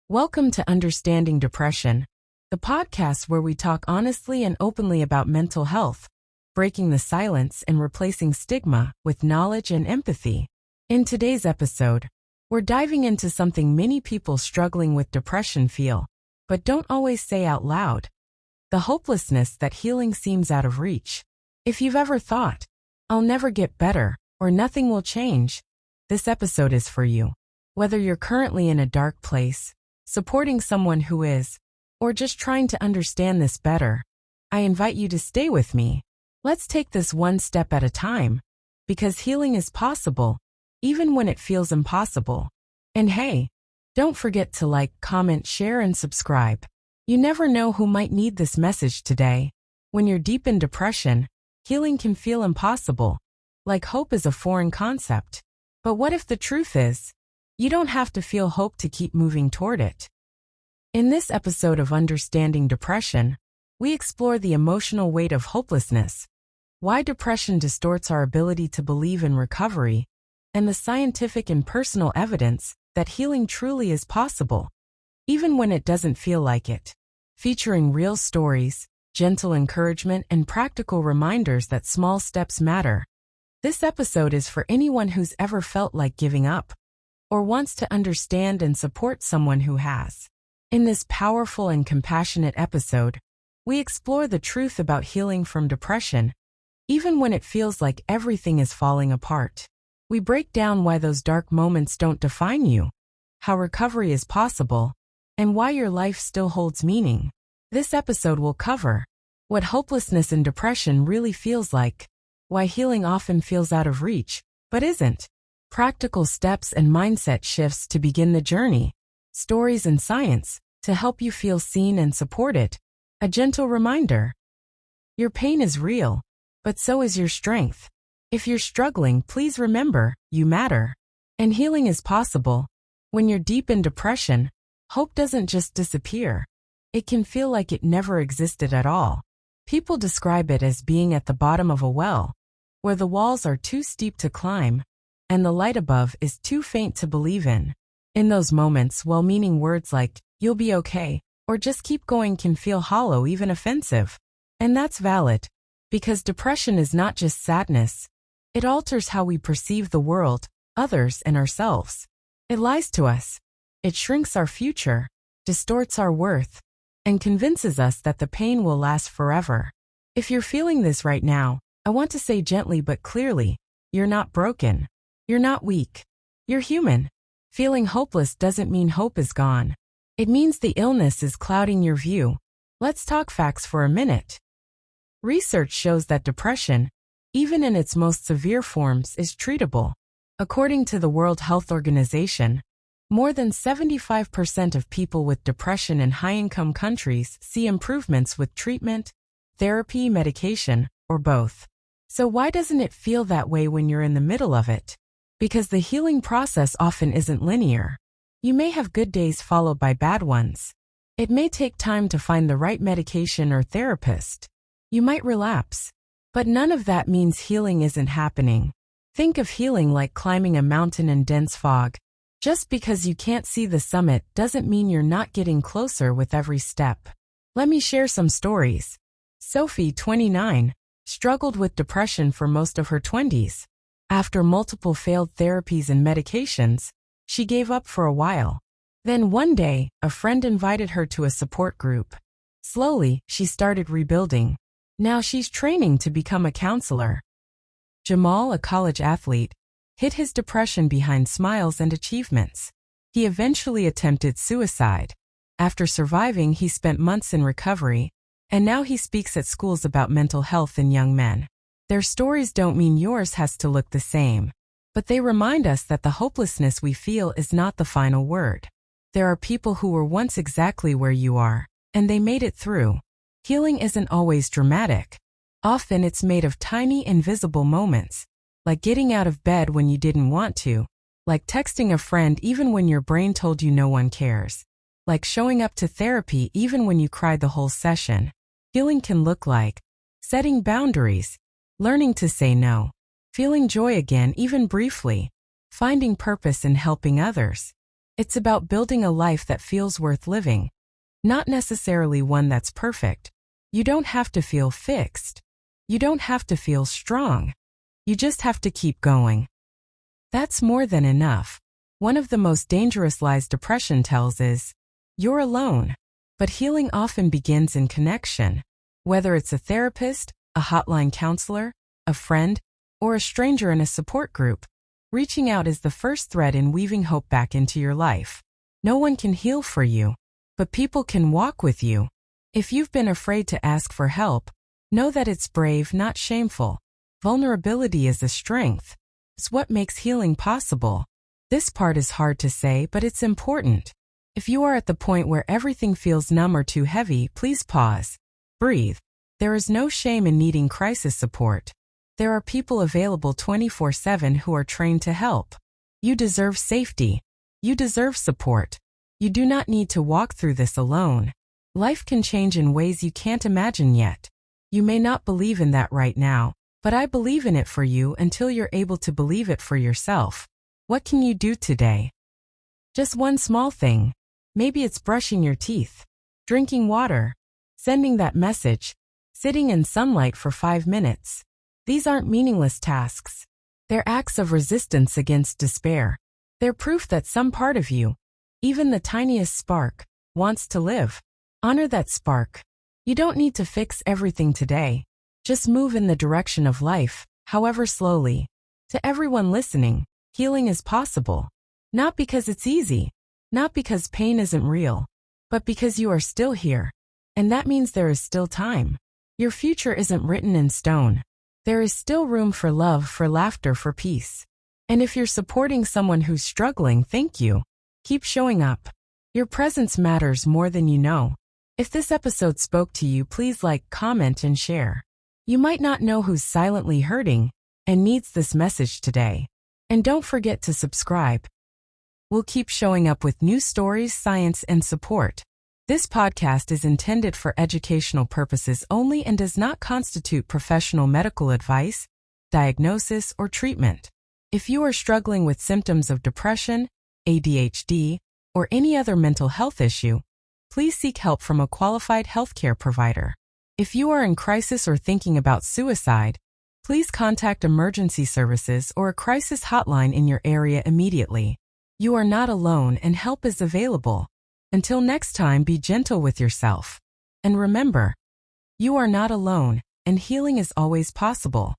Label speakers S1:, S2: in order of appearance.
S1: Welcome to Understanding Depression, the podcast where we talk honestly and openly about mental health, breaking the silence and replacing stigma with knowledge and empathy. In today's episode, we're diving into something many people struggling with depression feel, but don't always say out loud: the hopelessness that healing seems out of reach. If you've ever thought, "I'll never get better," or "nothing will change," this episode is for you. Whether you're currently in a dark place, supporting someone who is, or just trying to understand this better, I invite you to stay with me. Let's take this one step at a time, because healing is possible, even when it feels impossible. And hey, don't forget to like, comment, share, and subscribe. You never know who might need this message today. When you're deep in depression, healing can feel impossible, like hope is a foreign concept. But what if the truth is, you don't have to feel hope to keep moving toward it? In this episode of Understanding Depression, we explore the emotional weight of hopelessness, why depression distorts our ability to believe in recovery, and the scientific and personal evidence that healing truly is possible, even when it doesn't feel like it. Featuring real stories, gentle encouragement, and practical reminders that small steps matter. This episode is for anyone who's ever felt like giving up, or wants to understand and support someone who has. In this powerful and compassionate episode, we explore the truth about healing from depression, even when it feels like everything is falling apart. We break down why those dark moments don't define you, how recovery is possible, and why your life still holds meaning. This episode will cover what hopelessness and depression really feels like, why healing often feels out of reach, but isn't, practical steps and mindset shifts to begin the journey, stories and science to help you feel seen and supported. A gentle reminder: your pain is real, but so is your strength. If you're struggling, please remember, you matter. And healing is possible. When you're deep in depression, hope doesn't just disappear. It can feel like it never existed at all. People describe it as being at the bottom of a well, where the walls are too steep to climb, and the light above is too faint to believe in. In those moments, well-meaning words like, "you'll be okay," or "just keep going" can feel hollow, even offensive. And that's valid, because depression is not just sadness. It alters how we perceive the world, others, and ourselves. It lies to us. It shrinks our future, distorts our worth, and convinces us that the pain will last forever. If you're feeling this right now, I want to say gently but clearly, you're not broken. You're not weak. You're human. Feeling hopeless doesn't mean hope is gone. It means the illness is clouding your view. Let's talk facts for a minute. Research shows that depression, even in its most severe forms, is treatable. According to the World Health Organization, more than 75% of people with depression in high-income countries see improvements with treatment, therapy, medication, or both. So why doesn't it feel that way when you're in the middle of it? Because the healing process often isn't linear. You may have good days followed by bad ones. It may take time to find the right medication or therapist. You might relapse. But none of that means healing isn't happening. Think of healing like climbing a mountain in dense fog. Just because you can't see the summit doesn't mean you're not getting closer with every step. Let me share some stories. Sophie, 29, struggled with depression for most of her 20s. After multiple failed therapies and medications, she gave up for a while. Then one day, a friend invited her to a support group. Slowly, she started rebuilding. Now she's training to become a counselor. Jamal, a college athlete, hid his depression behind smiles and achievements. He eventually attempted suicide. After surviving, he spent months in recovery, and now he speaks at schools about mental health in young men. Their stories don't mean yours has to look the same, but they remind us that the hopelessness we feel is not the final word. There are people who were once exactly where you are, and they made it through. Healing isn't always dramatic. Often it's made of tiny, invisible moments, like getting out of bed when you didn't want to, like texting a friend even when your brain told you no one cares, like showing up to therapy even when you cried the whole session. Healing can look like setting boundaries, learning to say no, feeling joy again even briefly, finding purpose in helping others. It's about building a life that feels worth living, not necessarily one that's perfect. You don't have to feel fixed. You don't have to feel strong. You just have to keep going. That's more than enough. One of the most dangerous lies depression tells is, you're alone. But healing often begins in connection. Whether it's a therapist, a hotline counselor, a friend, or a stranger in a support group, reaching out is the first thread in weaving hope back into your life. No one can heal for you, but people can walk with you. If you've been afraid to ask for help, know that it's brave, not shameful. Vulnerability is a strength. It's what makes healing possible. This part is hard to say, but it's important. If you are at the point where everything feels numb or too heavy, please pause. Breathe. There is no shame in needing crisis support. There are people available 24/7 who are trained to help. You deserve safety. You deserve support. You do not need to walk through this alone. Life can change in ways you can't imagine yet. You may not believe in that right now, but I believe in it for you until you're able to believe it for yourself. What can you do today? Just one small thing. Maybe it's brushing your teeth, drinking water, sending that message, sitting in sunlight for 5 minutes. These aren't meaningless tasks. They're acts of resistance against despair. They're proof that some part of you, even the tiniest spark, wants to live. Honor that spark. You don't need to fix everything today. Just move in the direction of life, however slowly. To everyone listening, healing is possible. Not because it's easy, not because pain isn't real, but because you are still here. And that means there is still time. Your future isn't written in stone. There is still room for love, for laughter, for peace. And if you're supporting someone who's struggling, thank you. Keep showing up. Your presence matters more than you know. If this episode spoke to you, please like, comment, and share. You might not know who's silently hurting and needs this message today. And don't forget to subscribe. We'll keep showing up with new stories, science, and support. This podcast is intended for educational purposes only and does not constitute professional medical advice, diagnosis, or treatment. If you are struggling with symptoms of depression, ADHD, or any other mental health issue, please seek help from a qualified healthcare provider. If you are in crisis or thinking about suicide, please contact emergency services or a crisis hotline in your area immediately. You are not alone and help is available. Until next time, be gentle with yourself. And remember, you are not alone, and healing is always possible.